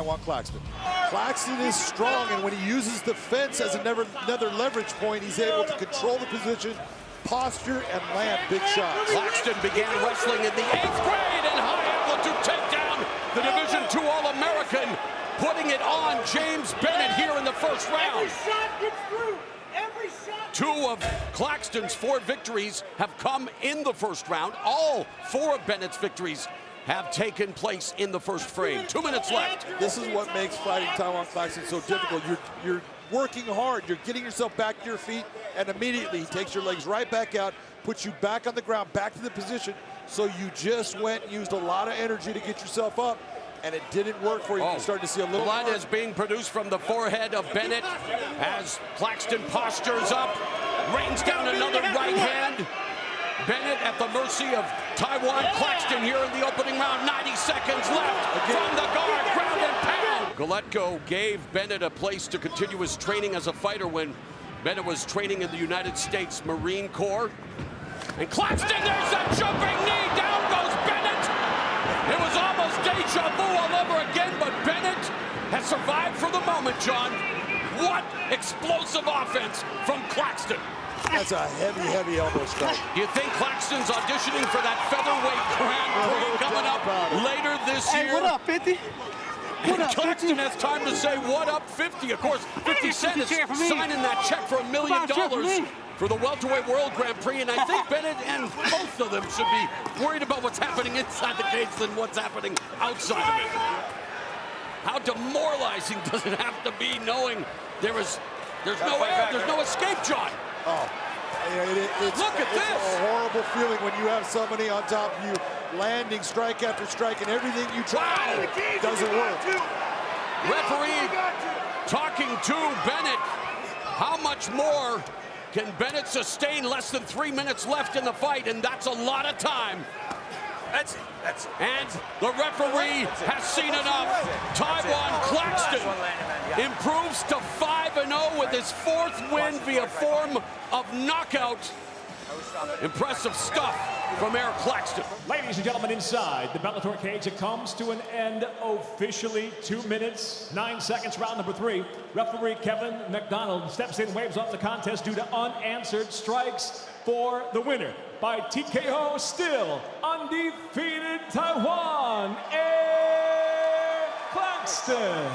Taiwan Claxton. Claxton is strong, and when he uses the fence as another leverage point, he's able to control the position, posture, and land big shots. Claxton began wrestling in the 8th grade and high amplitude takedown. The Division II All-American putting it on James Bennett here in the first round. Every shot gets through. Every shot. 2 of Claxton's 4 victories have come in the first round. All 4 of Bennett's victories have taken place in the first frame. 2 minutes left. This is what makes fighting Taiwan Claxton so difficult. You're working hard. You're getting yourself back to your feet, and immediately he takes your legs right back out, puts you back on the ground, back to the position. So you just went and used a lot of energy to get yourself up, and it didn't work for you. You're starting to see a little blood is being produced from the forehead of Bennett as Claxton postures up, rains down another right hand. Bennett at the mercy of Taiwan Claxton here in the opening round. 90 seconds left from the guard, ground and pound. Galetko gave Bennett a place to continue his training as a fighter when Bennett was training in the United States Marine Corps. And Claxton, there's that jumping knee, down goes Bennett. It was almost deja vu all over again, but Bennett has survived for the moment, John. What explosive offense from Claxton. That's a heavy elbow strike. Do you think Claxton's auditioning for that featherweight Grand Prix coming up later this year? Hey, what up, 50? What up, Claxton has time to say, what up, 50? Of course, 50 Cent is signing that check for $1 million for the welterweight world Grand Prix, and I think Bennett and both of them should be worried about what's happening inside the cage than what's happening outside of it. How demoralizing does it have to be knowing there's no air, there's no escape, John? Oh, look at this! It's a horrible feeling when you have somebody on top of you, landing strike after strike, and everything you try doesn't work. Referee talking to Bennett. How much more can Bennett sustain? Less than 3 minutes left in the fight, and that's a lot of time. And the referee has seen enough. Taiwan Claxton improves to 5-0 with his 4th win via form of knockout. Impressive stuff from Eric Claxton. Ladies and gentlemen, inside the Bellator cage, it comes to an end officially. 2 minutes, 9 seconds, round number 3. Referee Kevin McDonald steps in, waves off the contest due to unanswered strikes for the winner by TKO, still undefeated Taiwan, Eric Claxton.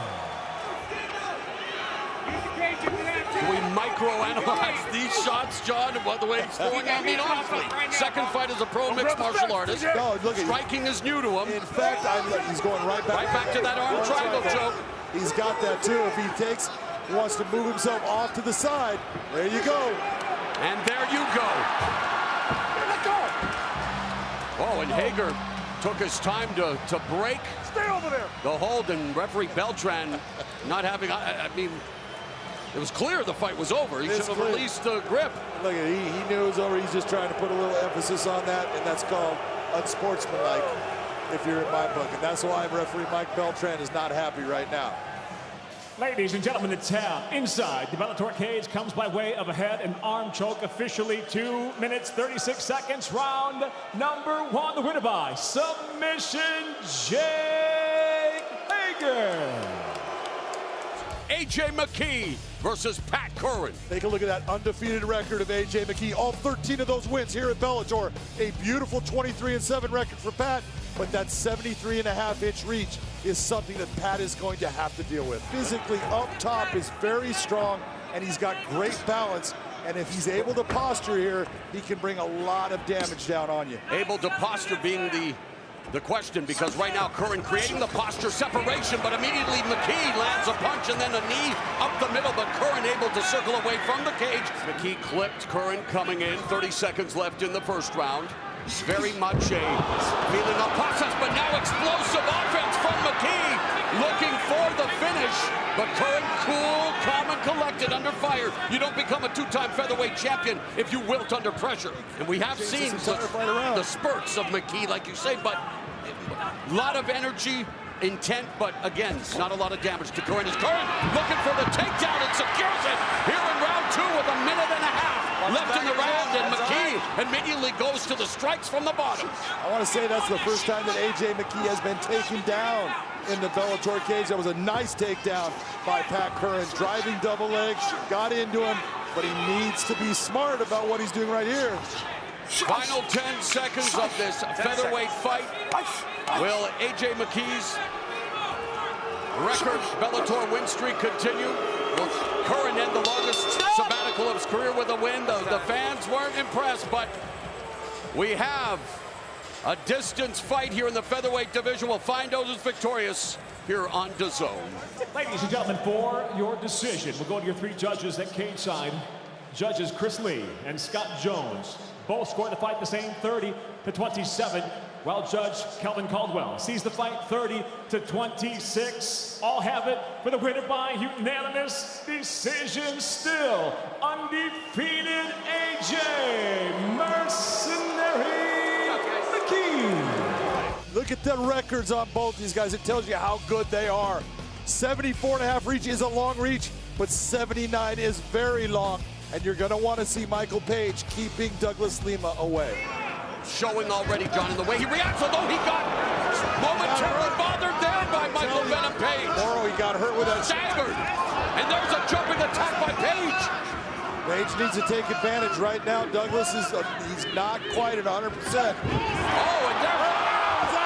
Do we microanalyze these shots, John, and the way he's throwing? I mean, honestly, second fight as a pro mixed martial artist. No, look, striking is new to him. In fact, he's going right back to that arm triangle joke. He's got that too. If he wants to move himself off to the side, there you go. And there you go. Let go. Oh, and Hager took his time to break the hold, and referee Beltran not having, I mean, it was clear the fight was over. He should have released the grip. Look, he knew it was over. He's just trying to put a little emphasis on that, and that's called unsportsmanlike if you're in my book. And that's why referee Mike Beltran is not happy right now. Ladies and gentlemen, the tap inside the Bellator cage comes by way of a head and arm choke. Officially 2 minutes, 36 seconds, round number 1. The winner by submission, Jake Hager. A.J. McKee versus Pat Curran. Take a look at that undefeated record of A.J. McKee. All 13 of those wins here at Bellator. A beautiful 23-7 record for Pat, but that 73.5-inch reach is something that Pat is going to have to deal with. Physically up top is very strong, and he's got great balance. And if he's able to posture here, he can bring a lot of damage down on you. Able to posture being the question, because right now Curran creating the posture separation, but immediately McKee lands a punch and then a knee up the middle, but Curran able to circle away from the cage. McKee clipped, Curran coming in, 30 seconds left in the first round. Very much a feeling of process, but now explosive offense from McKee, looking for the finish, but Curran cool, calm, and collected under fire. You don't become a 2-time featherweight champion if you wilt under pressure. And we have seen the spurts of McKee, like you say, but a lot of energy, intent, but again, not a lot of damage to Curran. Is Curran looking for the takedown and secures it here in round 2 with a minute and a half left in the round, and McKee immediately goes to the strikes from the bottom. I want to say that's the first time that A.J. McKee has been taken down in the Bellator cage. That was a nice takedown by Pat Curran. Driving double leg, got into him, but he needs to be smart about what he's doing right here. Final 10 seconds of this featherweight fight. Will A.J. McKee's record Bellator win streak continue? Will Curran end the longest sabbatical of his career with a win? The fans weren't impressed, but we have a distance fight here in the featherweight division. We'll find out who's victorious here on DAZN. Ladies and gentlemen, for your decision, we'll go to your three judges at cage side. Judges Chris Lee and Scott Jones both scored the fight the same, 30-27, while Judge Kelvin Caldwell sees the fight 30-26. All have it for the winner by unanimous decision, still undefeated AJ Mercenary McKee. Look at the records on both these guys. It tells you how good they are. 74.5 reach is a long reach, but 79 is very long. And you're going to want to see Michael Page keeping Douglas Lima away. Showing already, John, in the way he reacts, although he got momentarily bothered there by Michael Venom Page. He got hurt with that. Staggered. And there's a jumping attack by Page. Page needs to take advantage right now. Douglas is he's not quite at 100%. Oh, and there.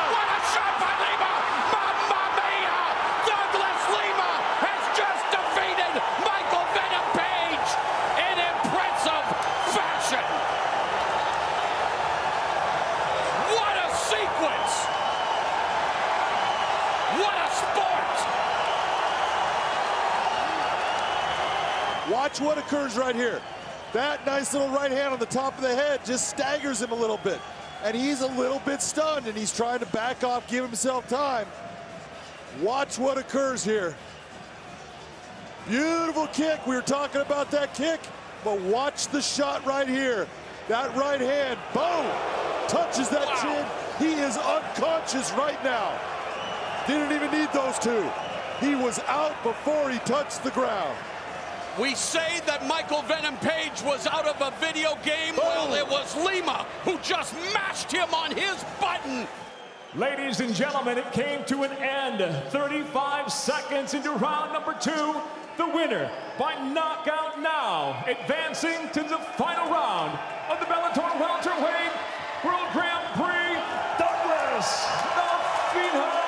What a shot by Lima! Mamma mia! Douglas Lima has just defeated Michael Venom Page in impressive fashion. What a sequence! What a sport! Watch what occurs right here. That nice little right hand on the top of the head just staggers him a little bit. And he's a little bit stunned, and he's trying to back off, give himself time. Watch what occurs here. Beautiful kick. We were talking about that kick, but watch the shot right here. That right hand, boom, touches that chin. He is unconscious right now. Didn't even need those two. He was out before he touched the ground. We say that Michael Venom Page was out of a video game. Well, it was Lima who just mashed him on his button. Ladies and gentlemen, it came to an end. 35 seconds into round number 2. The winner by knockout now, advancing to the final round of the Bellator welterweight World Grand Prix, Douglas the Phenom.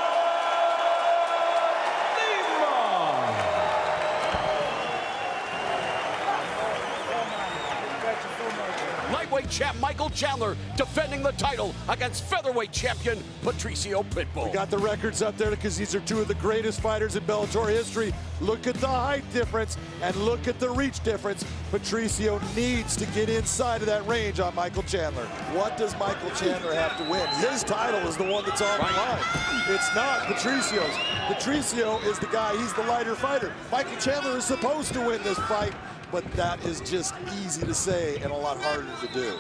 Lightweight champ Michael Chandler defending the title against featherweight champion Patricio Pitbull. We got the records up there because these are two of the greatest fighters in Bellator history. Look at the height difference and look at the reach difference. Patricio needs to get inside of that range on Michael Chandler. What does Michael Chandler have to win? His title is the one that's on the line. It's not Patricio's. Patricio is the guy, he's the lighter fighter. Michael Chandler is supposed to win this fight, but that is just easy to say and a lot harder to do.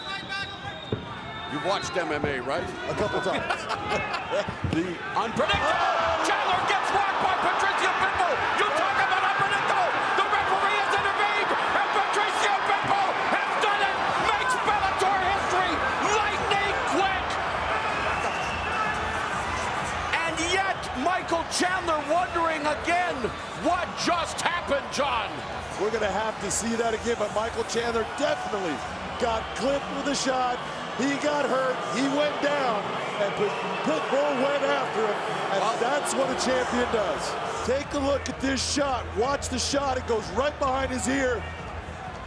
You've watched MMA, right? A couple times. The unpredictable. Chandler gets rocked by Patricio Pitbull. You talk about unpredictable. The referee has intervened, and Patricio Pitbull has done it. Makes Bellator history lightning quick. And yet, Michael Chandler wondering again what just happened, John. We're going to have to see that again, but Michael Chandler definitely got clipped with a shot. He got hurt, he went down, and Pitbull went after him, and that's what a champion does. Take a look at this shot. Watch the shot. It goes right behind his ear.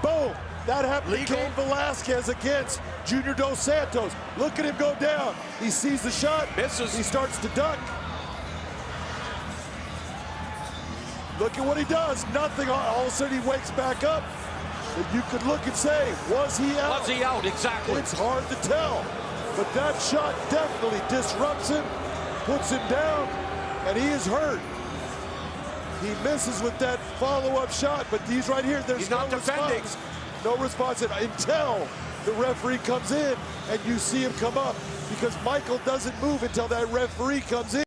Boom. That happened to Cain Velasquez against Junior Dos Santos. Look at him go down. He sees the shot. Misses. He starts to duck. Look at what he does. Nothing. All of a sudden, he wakes back up. But you could look and say, was he out? Was he out? Exactly. It's hard to tell. But that shot definitely disrupts him, puts him down, and he is hurt. He misses with that follow-up shot, but these right here, there's no response. No response until the referee comes in and you see him come up, because Michael doesn't move until that referee comes in.